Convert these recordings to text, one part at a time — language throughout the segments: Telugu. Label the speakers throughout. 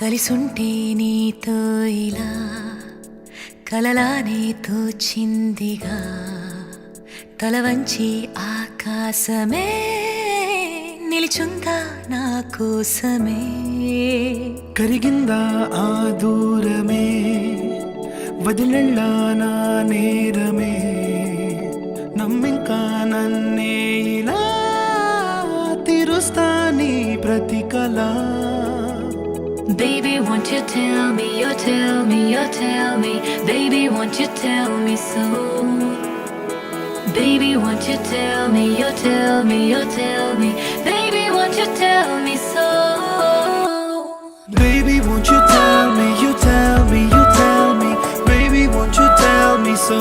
Speaker 1: కలిసుంటే నీతో ఇలా కలలానే తోచిందిగా తల వంచి ఆకాశమే నిలిచుందా నా కోసమే
Speaker 2: కరిగిందా ఆ దూరమే వదిలెళ్ళా నా నేరమే నమ్మింకా నన్నే ఇలా తీరుస్తా నీ ప్రతి కళ
Speaker 1: Baby, won't you tell me, you tell me, you tell me Baby, won't you tell me so Baby, won't you tell me, you tell me, you tell me Baby, won't you tell me so
Speaker 2: Baby, won't you tell me, you tell me, you tell me Baby, won't you tell me so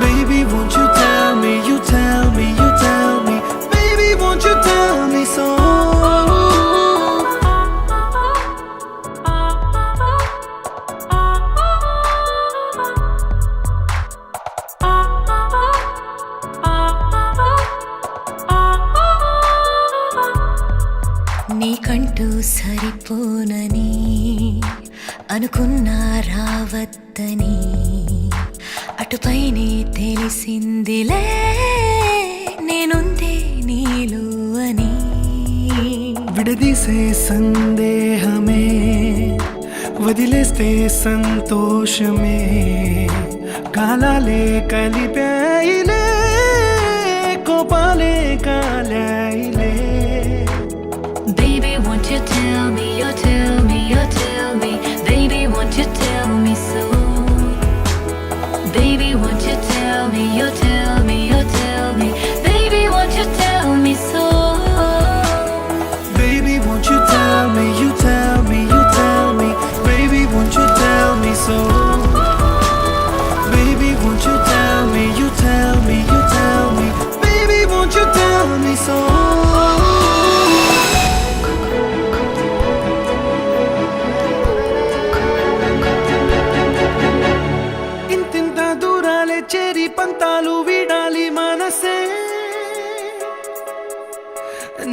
Speaker 2: Baby, won't you tell me, you tell me, you tell me Baby, won't you tell me so
Speaker 1: నీకంటూ సరిపోనని అనుకున్నా రావద్దని అటుపైనే తెలిసిందిలే నేనుందే నీలో అని
Speaker 2: విడదీసే సందేహమే వదిలేస్తే సంతోషమే కాలాలే కలిపాయిలే కోపాలే కాలాయిలే
Speaker 1: Baby, won't you tell me, you tell me, you tell me Baby, won't you tell me so Baby, won't you tell me, you tell me, you tell me Baby, won't you tell me so
Speaker 2: Baby, won't you tell me, you tell me, you tell me Baby, won't you tell me so Baby, won't you tell me, you tell me, you tell me Baby, won't you tell me so ఇంతింత దూరాలే చేరి పంతాలు వీడాలి మనసే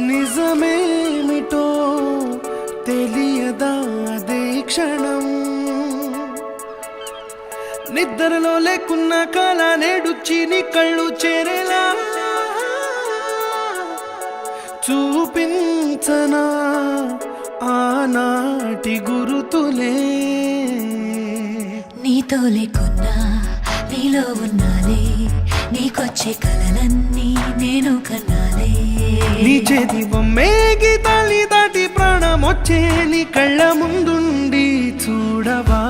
Speaker 2: నిజమేమిటో తెలియదా అదే క్షణం నిద్రలో లేకున్న కళ నేడుచ్చి నీ కళ్ళు చేరేలా చూపించనా ఆనాటి గురుతులే
Speaker 1: నీతో లేకున్నా నీలో ఉన్నాలే నీకొచ్చే కలలన్నీ నేను కన్నాలే
Speaker 2: నీ చేతి బొమ్మేగి తల్లి దాటి ప్రాణం వచ్చే నీ కళ్ళ ముందుండి చూడవా